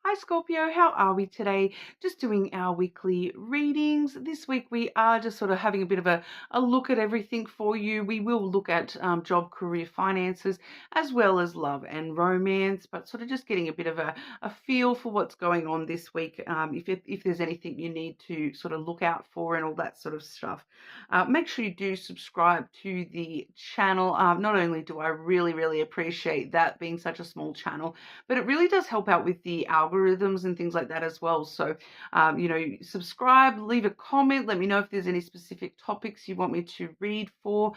Hi Scorpio, how are we today? Just doing our weekly readings. This week we are just sort of having a bit of a look at everything for you. We will look at job, career, finances, as well as love and romance, but sort of just getting a bit of a feel for what's going on this week. If there's anything you need to sort of look out for and all that sort of stuff. Make sure you do subscribe to the channel. Not only do I really appreciate that being such a small channel, but it really does help out with the algorithms and things like that as well. So, subscribe, leave a comment, let me know if there's any specific topics you want me to read for,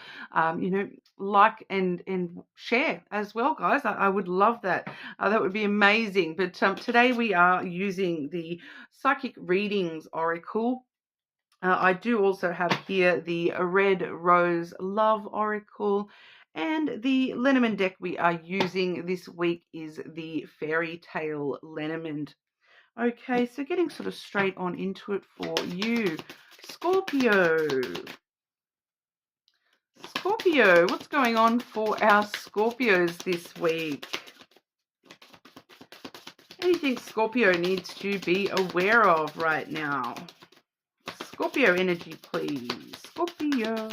like and share as well, guys. I would love that. That would be amazing. But today we are using the Psychic Readings Oracle. I do also have here the Red Rose Love Oracle, and the Lenormand deck we are using this week is the Fairy Tale Lenormand. Okay, so getting sort of straight on into it for you. Scorpio. Scorpio, what's going on for our Scorpios this week? Anything Scorpio needs to be aware of right now? Scorpio energy, please. Scorpio.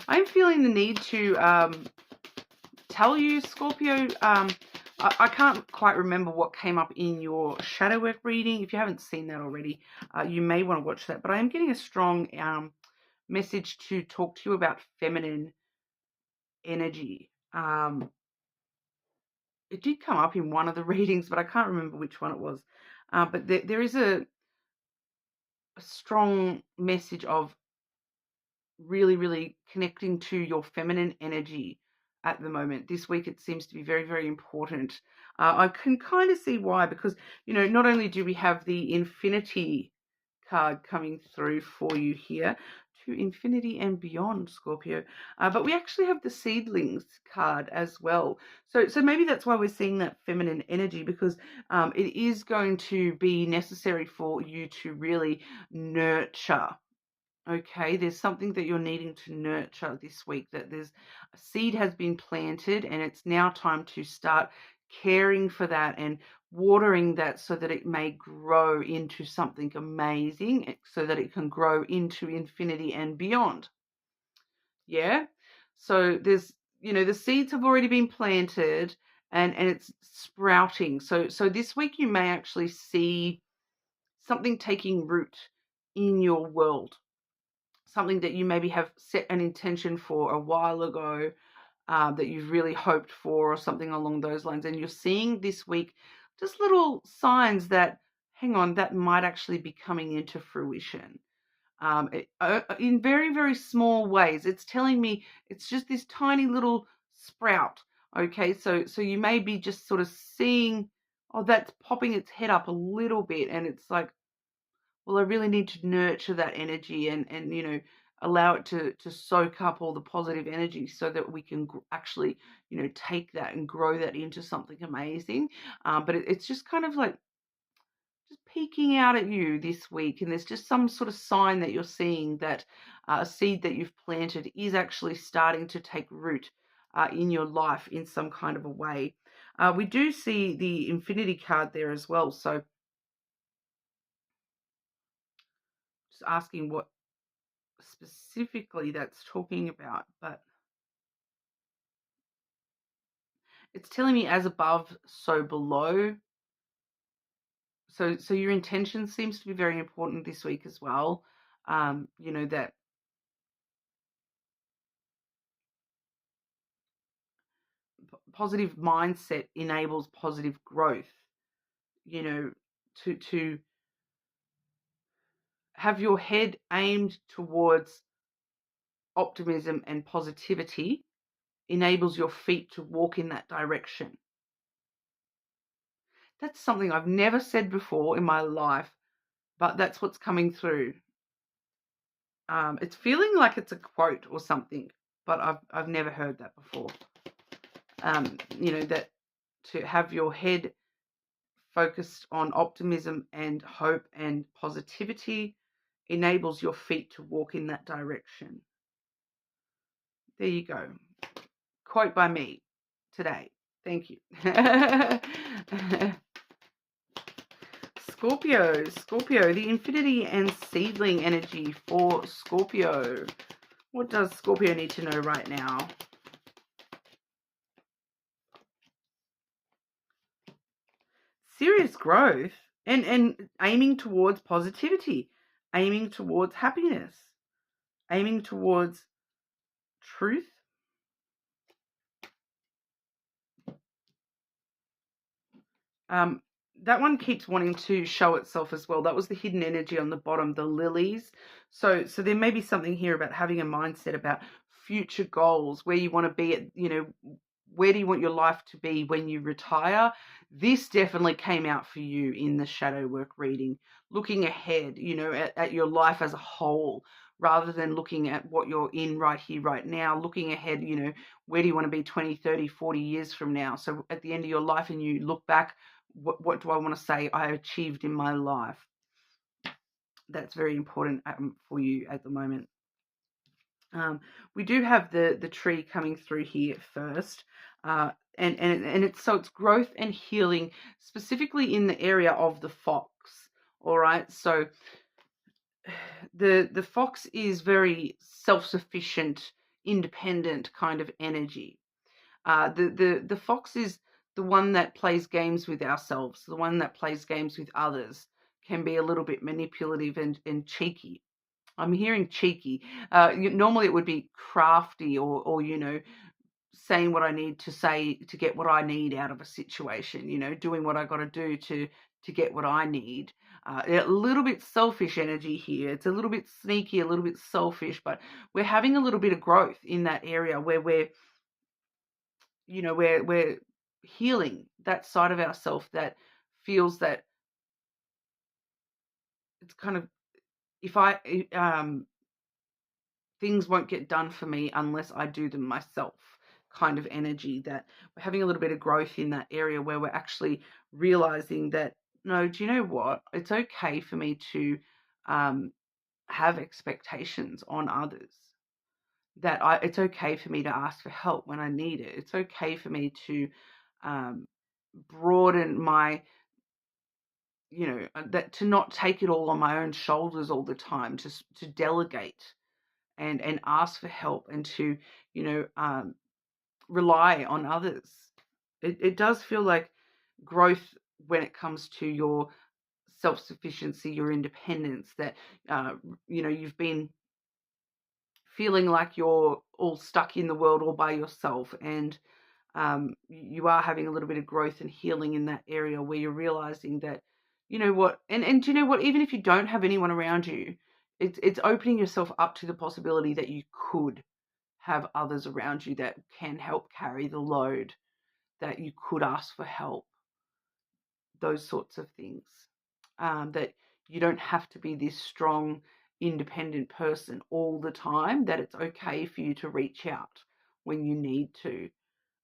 I'm feeling the need to tell you, Scorpio, I can't quite remember what came up in your shadow work reading. If you haven't seen that already, you may want to watch that. But I am getting a strong message to talk to you about feminine energy. It did come up in one of the readings, but I can't remember which one it was. But there is a strong message of really connecting to your feminine energy at the moment. This week it seems to be very important. I can kind of see why, because not only do we have the Infinity card coming through for you here, to infinity and beyond, Scorpio, but we actually have the Seedlings card as well. So maybe that's why we're seeing that feminine energy, because it is going to be necessary for you to really nurture. Okay, there's something that you're needing to nurture this week, that there's a seed has been planted and it's now time to start caring for that and watering that so that it may grow into something amazing, so that it can grow into infinity and beyond. Yeah. So there's, the seeds have already been planted and it's sprouting. So this week you may actually see something taking root in your world. Something that you maybe have set an intention for a while ago, that you've really hoped for, or something along those lines. And you're seeing this week just little signs that, hang on, that might actually be coming into fruition. In very small ways. It's telling me it's just this tiny little sprout. Okay, so you may be just sort of seeing, oh, that's popping its head up a little bit, and it's like, well, I really need to nurture that energy and allow it to soak up all the positive energy so that we can actually, take that and grow that into something amazing. But it's just kind of like just peeking out at you this week, and there's just some sort of sign that you're seeing that a seed that you've planted is actually starting to take root in your life in some kind of a way. We do see the Infinity card there as well, so just asking what specifically that's talking about, but it's telling me as above, so below. So your intention seems to be very important this week as well. That positive mindset enables positive growth. To have your head aimed towards optimism and positivity enables your feet to walk in that direction. That's something I've never said before in my life, but that's what's coming through. It's feeling like it's a quote or something, but I've never heard that before. That to have your head focused on optimism and hope and positivity enables your feet to walk in that direction. There you go. Quote by me today. Thank you. Scorpio, the infinity and seedling energy for Scorpio. What does Scorpio need to know right now? Serious growth and aiming towards positivity, aiming towards happiness, aiming towards truth. That one keeps wanting to show itself as well. That was the hidden energy on the bottom, the lilies. So there may be something here about having a mindset about future goals, where you want to be at, where do you want your life to be when you retire? This definitely came out for you in the shadow work reading, looking ahead, at your life as a whole, rather than looking at what you're in right here, right now, looking ahead, where do you want to be 20, 30, 40 years from now? So at the end of your life and you look back, what do I want to say I achieved in my life? That's very important for you at the moment. We do have the tree coming through here first, and it's growth and healing, specifically in the area of the fox. All right, so the fox is very self-sufficient, independent kind of energy. The fox is the one that plays games with ourselves, the one that plays games with others, can be a little bit manipulative and cheeky. I'm hearing cheeky. Normally it would be crafty or saying what I need to say to get what I need out of a situation, doing what I got to do to get what I need. A little bit selfish energy here. It's a little bit sneaky, a little bit selfish, but we're having a little bit of growth in that area where we're healing that side of ourselves that feels that it's kind of, if I things won't get done for me unless I do them myself kind of energy, that we're having a little bit of growth in that area where we're actually realizing that, no, do you know what? It's okay for me to have expectations on others. It's okay for me to ask for help when I need it. It's okay for me to broaden my, that to not take it all on my own shoulders all the time, to delegate and ask for help and to, rely on others. It does feel like growth when it comes to your self-sufficiency, your independence, that, you've been feeling like you're all stuck in the world all by yourself, and you are having a little bit of growth and healing in that area where you're realizing that, you know what, and do you know what, even if you don't have anyone around you, it's opening yourself up to the possibility that you could have others around you that can help carry the load, that you could ask for help, those sorts of things, that you don't have to be this strong, independent person all the time, that it's okay for you to reach out when you need to.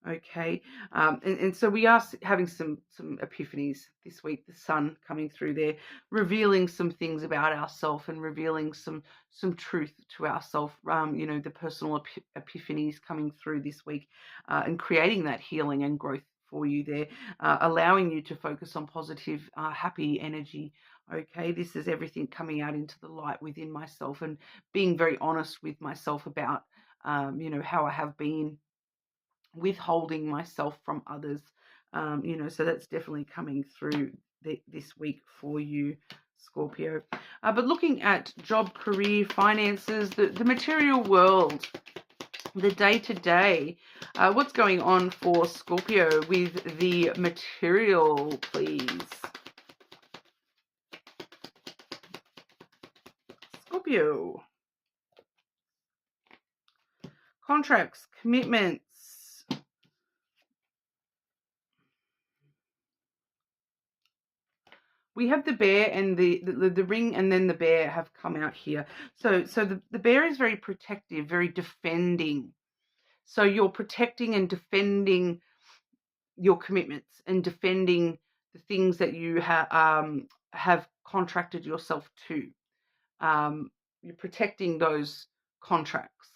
Okay, and so we are having some epiphanies this week. The sun coming through there, revealing some things about ourselves and revealing some truth to ourselves. The personal epiphanies coming through this week, and creating that healing and growth for you there, allowing you to focus on positive, happy energy. Okay, this is everything coming out into the light within myself and being very honest with myself about, how I have been withholding myself from others, so that's definitely coming through this week for you, Scorpio. But looking at job, career, finances, the material world, the day-to-day, what's going on for Scorpio with the material, please? Scorpio. Contracts, commitments. We have the bear and the ring, and then the bear have come out here. So the bear is very protective, very defending. So you're protecting and defending your commitments and defending the things that you have contracted yourself to. You're protecting those contracts.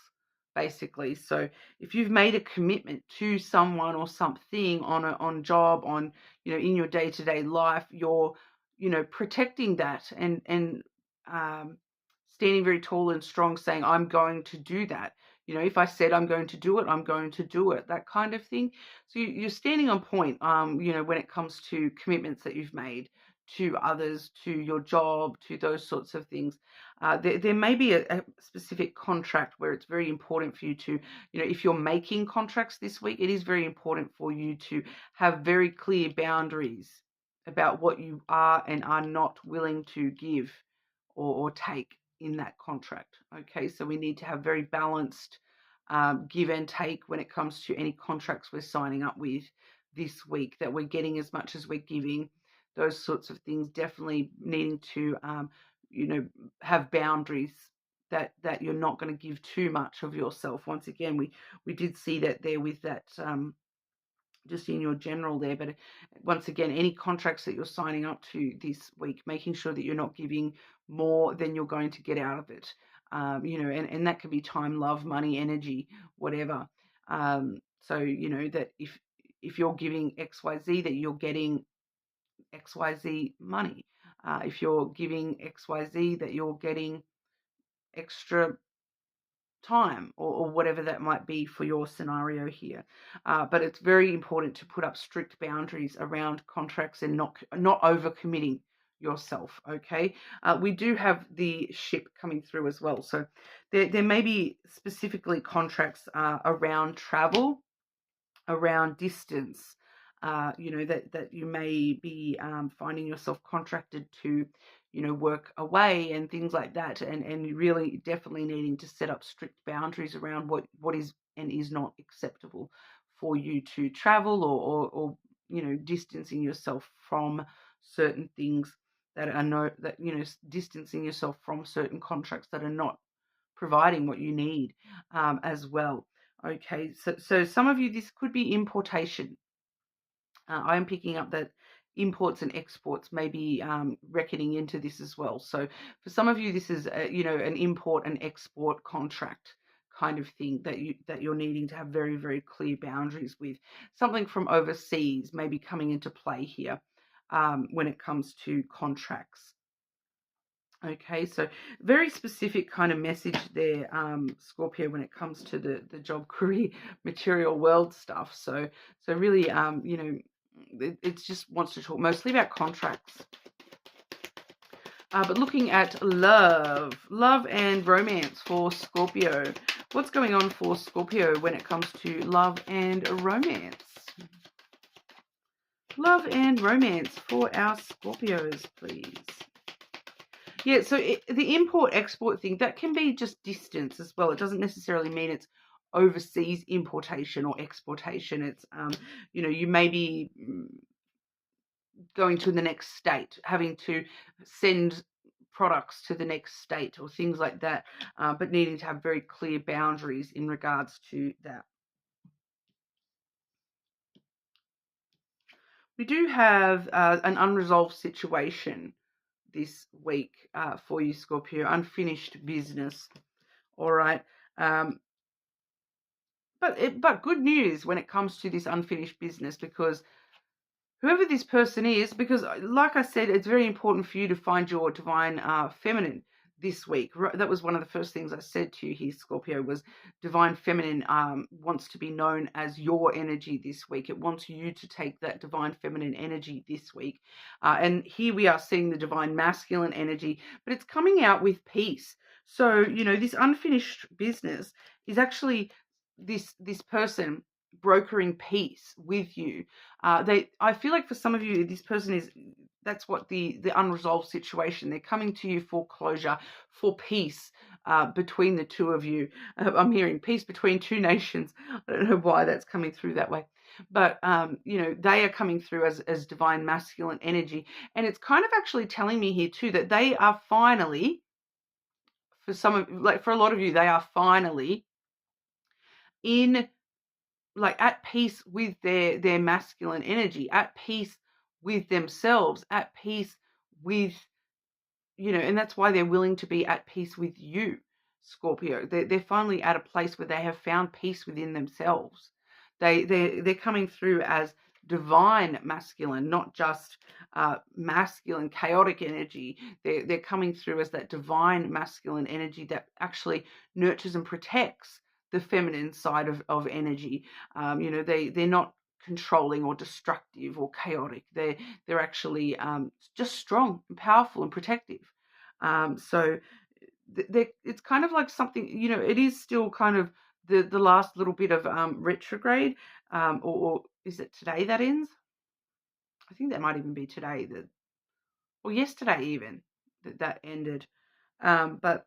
basically. So if you've made a commitment to someone or something on job, on, in your day-to-day life, you're, protecting that and um, standing very tall and strong, saying, I'm going to do that. If I said I'm going to do it, I'm going to do it, that kind of thing. So you're standing on point, when it comes to commitments that you've made to others, to your job, to those sorts of things. There may be a specific contract where it's very important for you to, if you're making contracts this week, it is very important for you to have very clear boundaries about what you are and are not willing to give or take in that contract. Okay, so we need to have very balanced give and take when it comes to any contracts we're signing up with this week, that we're getting as much as we're giving. Those sorts of things, definitely needing to have boundaries, that you're not going to give too much of yourself. Once again, we did see that there with that just in your general there. But once again, any contracts that you're signing up to this week, making sure that you're not giving more than you're going to get out of it. And that could be time, love, money, energy, whatever. So that if you're giving XYZ, that you're getting XYZ money. If you're giving XYZ, that you're getting extra time, or whatever that might be for your scenario here. But it's very important to put up strict boundaries around contracts and not overcommitting yourself. Okay, we do have the ship coming through as well, so there may be specifically contracts around travel, around distance, that you may be finding yourself contracted to, work away and things like that, and really definitely needing to set up strict boundaries around what is and is not acceptable for you to travel, or distancing yourself from certain things that are distancing yourself from certain contracts that are not providing what you need as well. Okay, so some of you, this could be importation. I am picking up that imports and exports may be reckoning into this as well. So for some of you, this is an import and export contract kind of thing that you're needing to have very, very clear boundaries with. Something from overseas may be coming into play here when it comes to contracts. Okay, so very specific kind of message there, Scorpio, when it comes to the job, career, material world stuff. So really, it just wants to talk mostly about contracts. But looking at love and romance for Scorpio. What's going on for Scorpio when it comes to love and romance? Love and romance for our Scorpios, please. Yeah, so the import-export thing, that can be just distance as well. It doesn't necessarily mean it's overseas importation or exportation. It's, you may be going to the next state, having to send products to the next state or things like that, but needing to have very clear boundaries in regards to that. We do have an unresolved situation this week for you, Scorpio, unfinished business. All right. But good news when it comes to this unfinished business, because whoever this person is, because like I said, it's very important for you to find your divine feminine this week. That was one of the first things I said to you here, Scorpio, was divine feminine wants to be known as your energy this week. It wants you to take that divine feminine energy this week. And here we are seeing the divine masculine energy, but it's coming out with peace. So, this unfinished business is actually this person brokering peace with you. I feel like for some of you, this person that's what the unresolved situation. They're coming to you for closure, for peace between the two of you. I'm hearing peace between two nations. I don't know why that's coming through that way. But, they are coming through as divine masculine energy. And it's kind of actually telling me here too that they are finally, for a lot of you, they are finally at peace with their masculine energy, at peace with themselves, at peace with, and that's why they're willing to be at peace with you. Scorpio. They're finally at a place where they have found peace within themselves. They're coming through as divine masculine, not just masculine chaotic energy. They're coming through as that divine masculine energy that actually nurtures and protects the feminine side of energy. They're not controlling or destructive or chaotic. They're actually just strong and powerful and protective. So it's kind of like something, it is still kind of the last little bit of retrograde, or is it today that ends? I think that might even be today, or yesterday even, that ended. But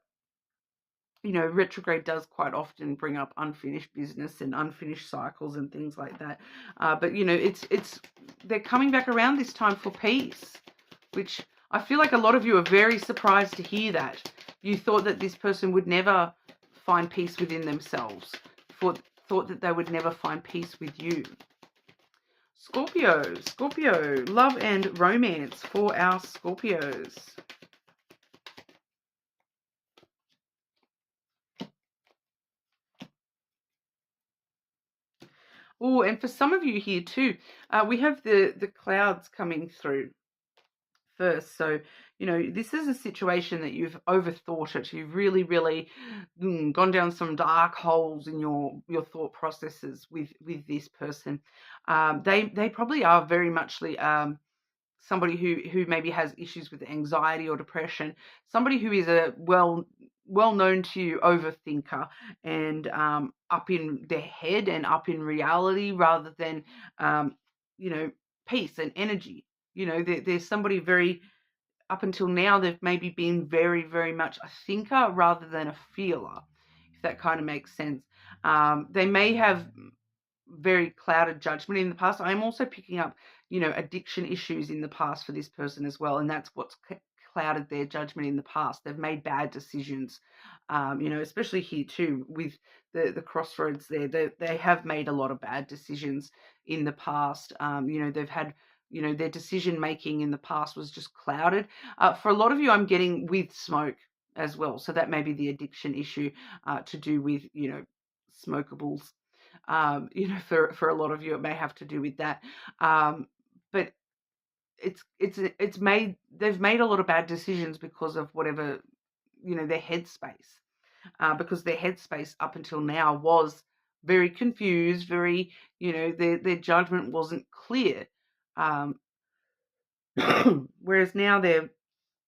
retrograde does quite often bring up unfinished business and unfinished cycles and things like that. But it's they're coming back around this time for peace, which I feel like a lot of you are very surprised to hear that. You thought that this person would never find peace within themselves, thought that they would never find peace with you. Scorpio, love and romance for our Scorpios. Oh, and for some of you here too, we have the clouds coming through first. So, this is a situation that you've overthought it. You've really, really gone down some dark holes in your thought processes with this person. They probably are very much somebody who maybe has issues with anxiety or depression, somebody who is a well known to you overthinker and up in their head and up in reality rather than peace and energy. There's somebody very, up until now, they've maybe been very, very much a thinker rather than a feeler, if that kind of makes sense. They may have very clouded judgment in the past. I'm also picking up, addiction issues in the past for this person as well, and that's what's clouded their judgment in the past. They've made bad decisions, especially here too with the crossroads there. They have made a lot of bad decisions in the past. They've had, their decision making in the past was just clouded. For a lot of you, I'm getting with smoke as well. So that may be the addiction issue to do with, smokables. For a lot of you, it may have to do with that. But they've made a lot of bad decisions because of whatever, their headspace. Because their headspace up until now was very confused, very, their judgment wasn't clear. Whereas now they're,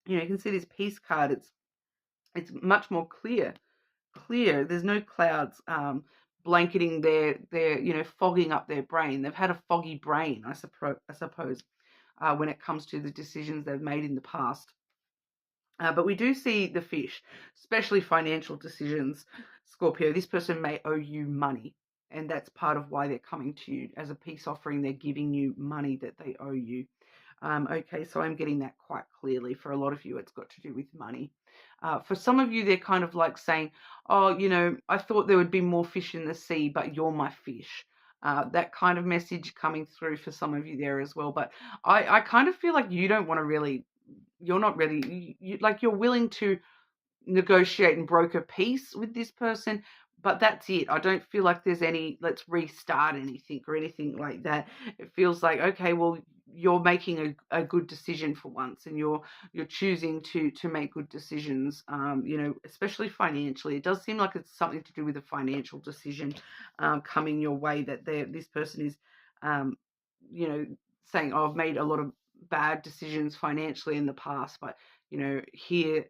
you can see this peace card. It's much more clear. There's no clouds blanketing their fogging up their brain. They've had a foggy brain, I suppose, when it comes to the decisions they've made in the past. But we do see the fish, especially financial decisions, Scorpio. This person may owe you money, and that's part of why they're coming to you as a peace offering. They're giving you money that they owe you. Okay, so I'm getting that quite clearly. For a lot of you, it's got to do with money. For some of you, they're kind of like saying, oh, I thought there would be more fish in the sea, but you're my fish. That kind of message coming through for some of you there as well. But I kind of feel like you don't want to really, you're not ready. You're willing to negotiate and broker peace with this person, but that's it. I don't feel like there's any let's restart anything or anything like that. It feels like, okay, well, you're making a good decision for once, and you're choosing to make good decisions, especially financially. It does seem like it's something to do with a financial decision coming your way, that this person is saying, oh, I've made a lot of bad decisions financially in the past, but here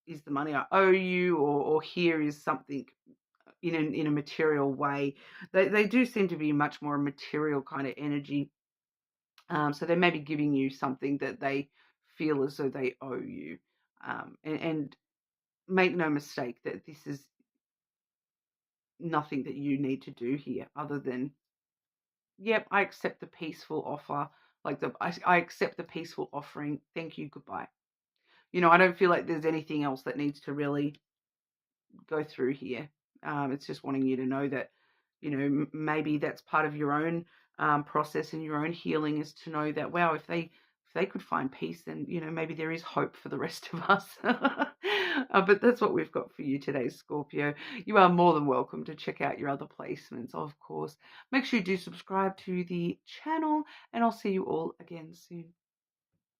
is the money I owe you, or here is something in a material way. They do seem to be much more a material kind of energy. So they may be giving you something that they feel as though they owe you. And make no mistake that this is nothing that you need to do here other than, yep, I accept the peaceful offer. I accept the peaceful offering. Thank you. Goodbye. I don't feel like there's anything else that needs to really go through here. It's just wanting you to know that, maybe that's part of your own process and your own healing, is to know that, wow, if they could find peace, then, maybe there is hope for the rest of us. But that's what we've got for you today, Scorpio. You are more than welcome to check out your other placements, of course. Make sure you do subscribe to the channel, and I'll see you all again soon.